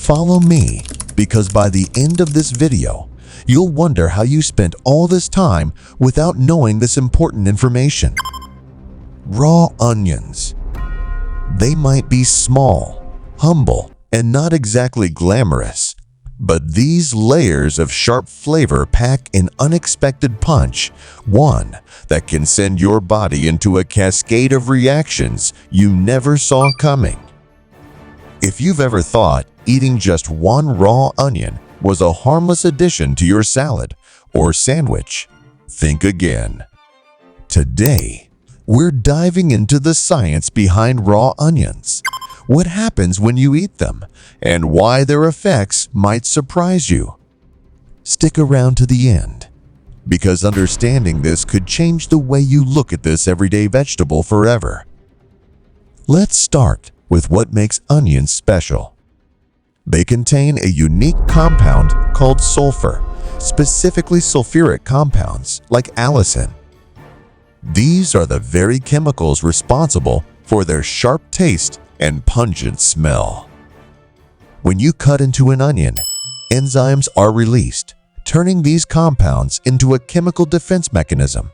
Follow me, because by the end of this video, you'll wonder how you spent all this time without knowing this important information. Raw onions. They might be small, humble, and not exactly glamorous, but these layers of sharp flavor pack an unexpected punch, one that can send your body into a cascade of reactions you never saw coming. If you've ever thought eating just one raw onion was a harmless addition to your salad or sandwich, think again. Today, we're diving into the science behind raw onions, what happens when you eat them, and why their effects might surprise you. Stick around to the end, because understanding this could change the way you look at this everyday vegetable forever. Let's start with what makes onions special. They contain a unique compound called sulfur, specifically sulfuric compounds like allicin. These are the very chemicals responsible for their sharp taste and pungent smell. When you cut into an onion, enzymes are released, turning these compounds into a chemical defense mechanism.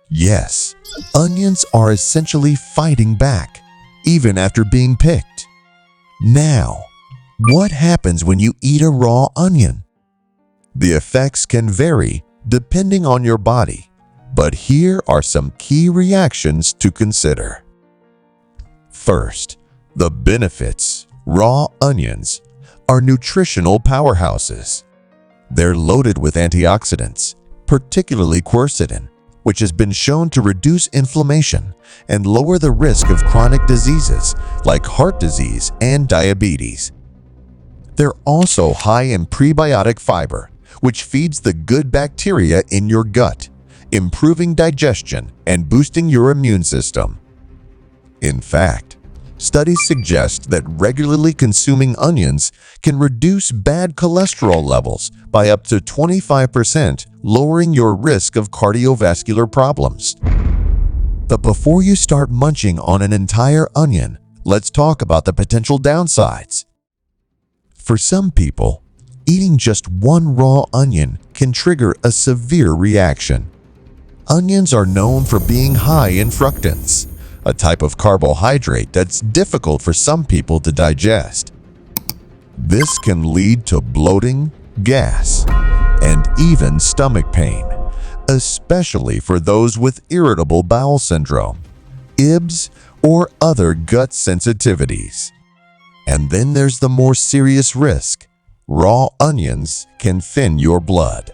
Yes, onions are essentially fighting back, even after being picked. Now, what happens when you eat a raw onion? The effects can vary depending on your body, but here are some key reactions to consider. First, the benefits. Raw onions are nutritional powerhouses. They're loaded with antioxidants, particularly quercetin, which has been shown to reduce inflammation and lower the risk of chronic diseases like heart disease and diabetes. They're also high in prebiotic fiber, which feeds the good bacteria in your gut, improving digestion and boosting your immune system. In fact, studies suggest that regularly consuming onions can reduce bad cholesterol levels by up to 25%, lowering your risk of cardiovascular problems. But before you start munching on an entire onion, let's talk about the potential downsides. For some people, eating just one raw onion can trigger a severe reaction. Onions are known for being high in fructans, a type of carbohydrate that's difficult for some people to digest. This can lead to bloating, gas, and even stomach pain, especially for those with irritable bowel syndrome, IBS, or other gut sensitivities. And then there's the more serious risk. Raw onions can thin your blood.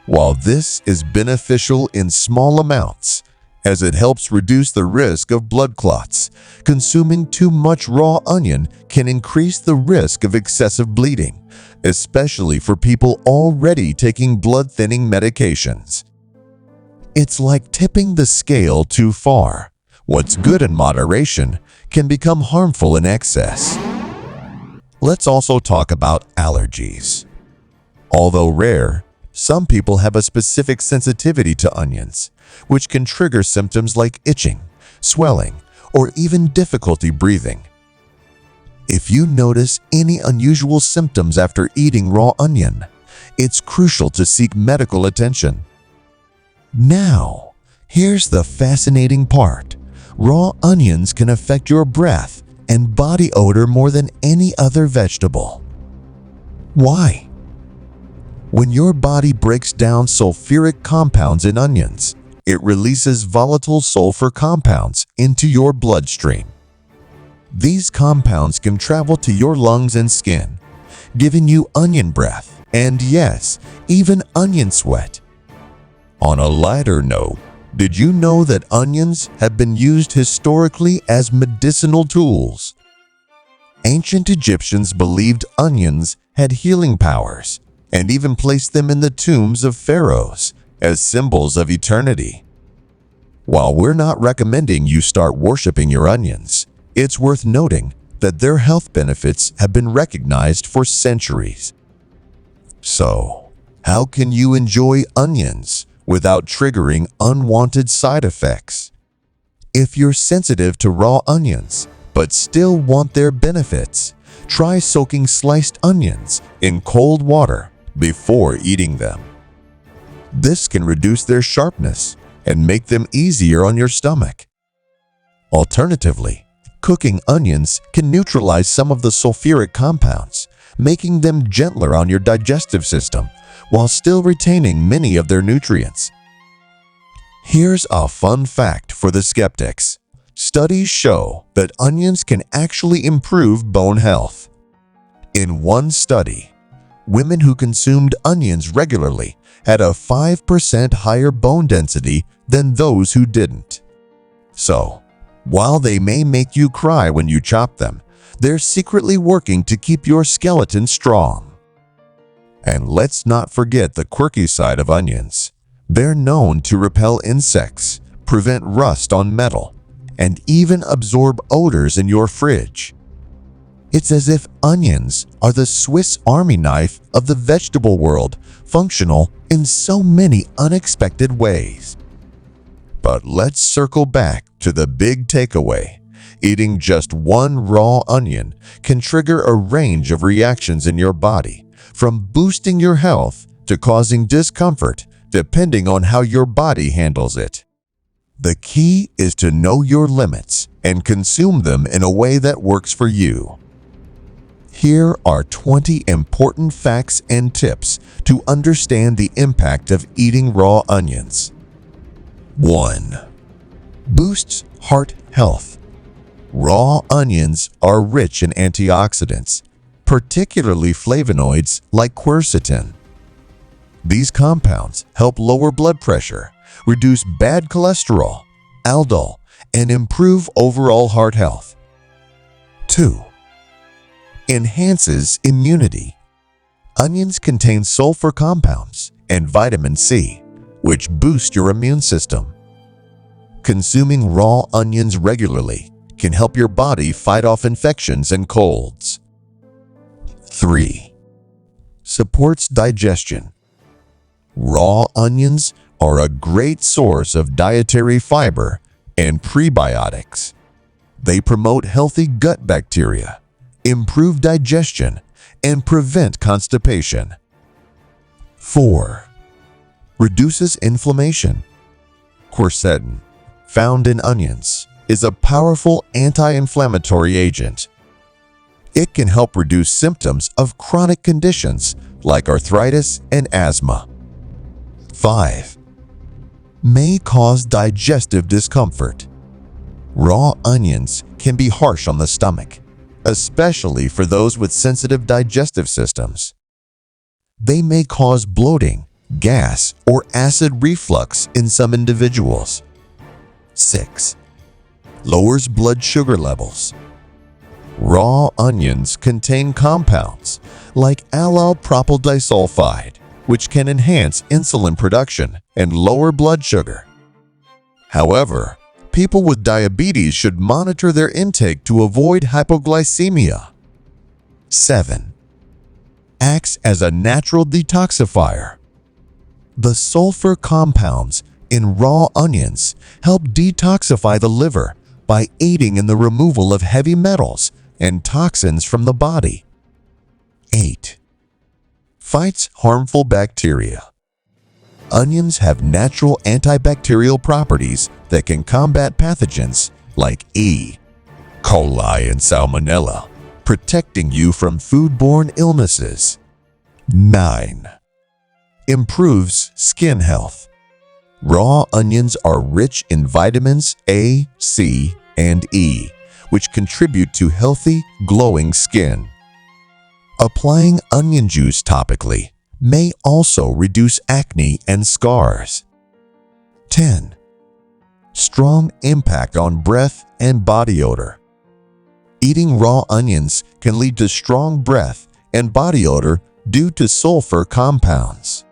While this is beneficial in small amounts, as it helps reduce the risk of blood clots, consuming too much raw onion can increase the risk of excessive bleeding, especially for people already taking blood-thinning medications. It's like tipping the scale too far. What's good in moderation can become harmful in excess. Let's also talk about allergies. Although rare, some people have a specific sensitivity to onions, which can trigger symptoms like itching, swelling, or even difficulty breathing. If you notice any unusual symptoms after eating raw onion, it's crucial to seek medical attention. Now, here's the fascinating part. Raw onions can affect your breath and body odor more than any other vegetable. Why? When your body breaks down sulfuric compounds in onions, it releases volatile sulfur compounds into your bloodstream. These compounds can travel to your lungs and skin, giving you onion breath and, yes, even onion sweat. On a lighter note, did you know that onions have been used historically as medicinal tools? Ancient Egyptians believed onions had healing powers and even placed them in the tombs of pharaohs as symbols of eternity. While we're not recommending you start worshiping your onions, it's worth noting that their health benefits have been recognized for centuries. So, how can you enjoy onions without triggering unwanted side effects? If you're sensitive to raw onions but still want their benefits, try soaking sliced onions in cold water before eating them. This can reduce their sharpness and make them easier on your stomach. Alternatively, cooking onions can neutralize some of the sulfuric compounds, making them gentler on your digestive system while still retaining many of their nutrients. Here's a fun fact for the skeptics. Studies show that onions can actually improve bone health. In one study, women who consumed onions regularly had a 5% higher bone density than those who didn't. So, while they may make you cry when you chop them, they're secretly working to keep your skeleton strong. And let's not forget the quirky side of onions. They're known to repel insects, prevent rust on metal, and even absorb odors in your fridge. It's as if onions are the Swiss Army knife of the vegetable world, functional in so many unexpected ways. But let's circle back to the big takeaway. Eating just one raw onion can trigger a range of reactions in your body, from boosting your health to causing discomfort, depending on how your body handles it. The key is to know your limits and consume them in a way that works for you. Here are 20 important facts and tips to understand the impact of eating raw onions. 1. Boosts heart health. Raw onions are rich in antioxidants, particularly flavonoids like quercetin. These compounds help lower blood pressure, reduce bad cholesterol, aldol, and improve overall heart health. 2. Enhances immunity. Onions contain sulfur compounds and vitamin C, which boost your immune system. Consuming raw onions regularly can help your body fight off infections and colds. 3. Supports digestion. Raw onions are a great source of dietary fiber and prebiotics. They promote healthy gut bacteria, improve digestion, and prevent constipation. 4. Reduces inflammation. Quercetin, found in onions, is a powerful anti-inflammatory agent. It can help reduce symptoms of chronic conditions like arthritis and asthma. 5. May cause digestive discomfort. Raw onions can be harsh on the stomach, especially for those with sensitive digestive systems. They may cause bloating, gas, or acid reflux in some individuals. 6. Lowers blood sugar levels. Raw onions contain compounds like allyl propyl disulfide, which can enhance insulin production and lower blood sugar. However, people with diabetes should monitor their intake to avoid hypoglycemia. 7. Acts as a natural detoxifier. The sulfur compounds in raw onions help detoxify the liver by aiding in the removal of heavy metals and toxins from the body. 8. Fights harmful bacteria. Onions have natural antibacterial properties that can combat pathogens like E. coli and salmonella, protecting you from foodborne illnesses. 9. Improves skin health. Raw onions are rich in vitamins A, C, and E, which contribute to healthy, glowing skin. Applying onion juice topically may also reduce acne and scars. 10. Strong impact on breath and body odor. Eating raw onions can lead to strong breath and body odor due to sulfur compounds.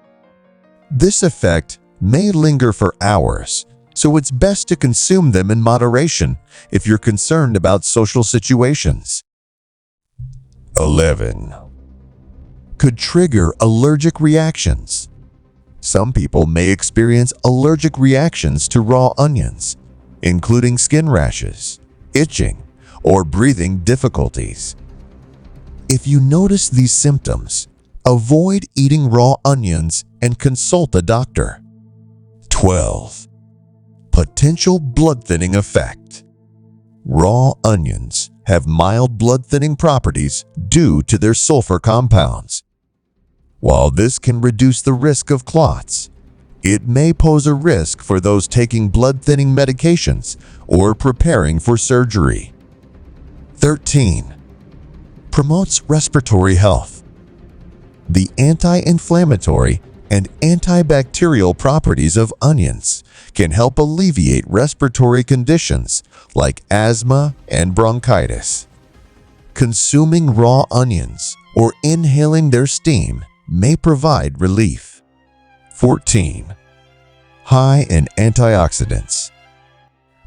This effect may linger for hours, so it's best to consume them in moderation if you're concerned about social situations. 11. Could trigger allergic reactions. Some people may experience allergic reactions to raw onions, including skin rashes, itching, or breathing difficulties. If you notice these symptoms, avoid eating raw onions and consult a doctor. 12. Potential blood thinning effect. Raw onions have mild blood thinning properties due to their sulfur compounds. While this can reduce the risk of clots, it may pose a risk for those taking blood thinning medications or preparing for surgery. 13. Promotes respiratory health. The anti-inflammatory and antibacterial properties of onions can help alleviate respiratory conditions like asthma and bronchitis. Consuming raw onions or inhaling their steam may provide relief. 14. High in antioxidants.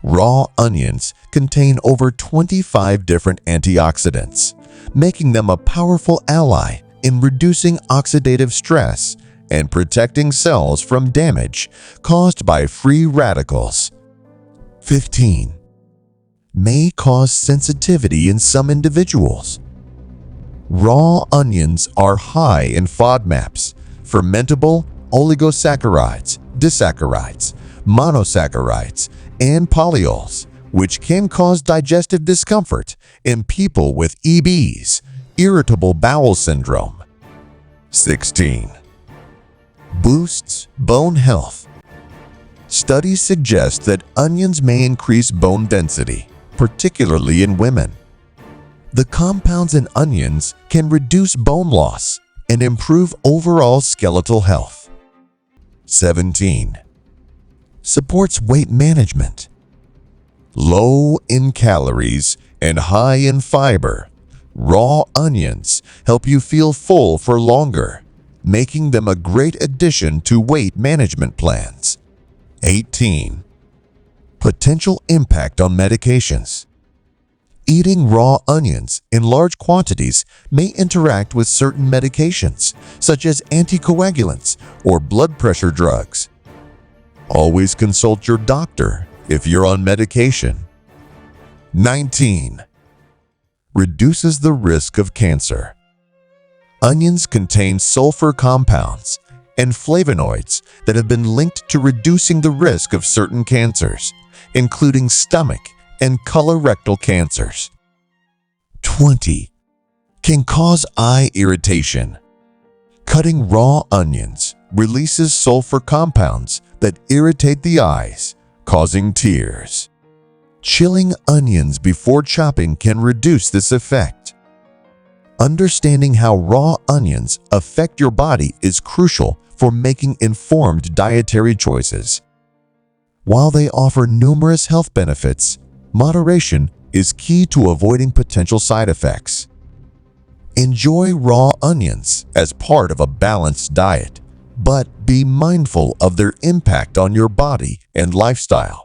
Raw onions contain over 25 different antioxidants, making them a powerful ally in reducing oxidative stress and protecting cells from damage caused by free radicals. 15. May cause sensitivity in some individuals. Raw onions are high in FODMAPs, fermentable oligosaccharides, disaccharides, monosaccharides, and polyols, which can cause digestive discomfort in people with EBs, irritable bowel syndrome. 16. Boosts bone health. Studies suggest that onions may increase bone density, particularly in women. The compounds in onions can reduce bone loss and improve overall skeletal health. 17. Supports weight management. Low in calories and high in fiber, raw onions help you feel full for longer, making them a great addition to weight management plans. 18. Potential impact on medications. Eating raw onions in large quantities may interact with certain medications, such as anticoagulants or blood pressure drugs. Always consult your doctor if you're on medication. 19. Reduces the risk of cancer. Onions contain sulfur compounds and flavonoids that have been linked to reducing the risk of certain cancers, including stomach and colorectal cancers. 20. Can cause eye irritation. Cutting raw onions releases sulfur compounds that irritate the eyes, causing tears. Chilling onions before chopping can reduce this effect. Understanding how raw onions affect your body is crucial for making informed dietary choices. While they offer numerous health benefits, moderation is key to avoiding potential side effects. Enjoy raw onions as part of a balanced diet, but be mindful of their impact on your body and lifestyle.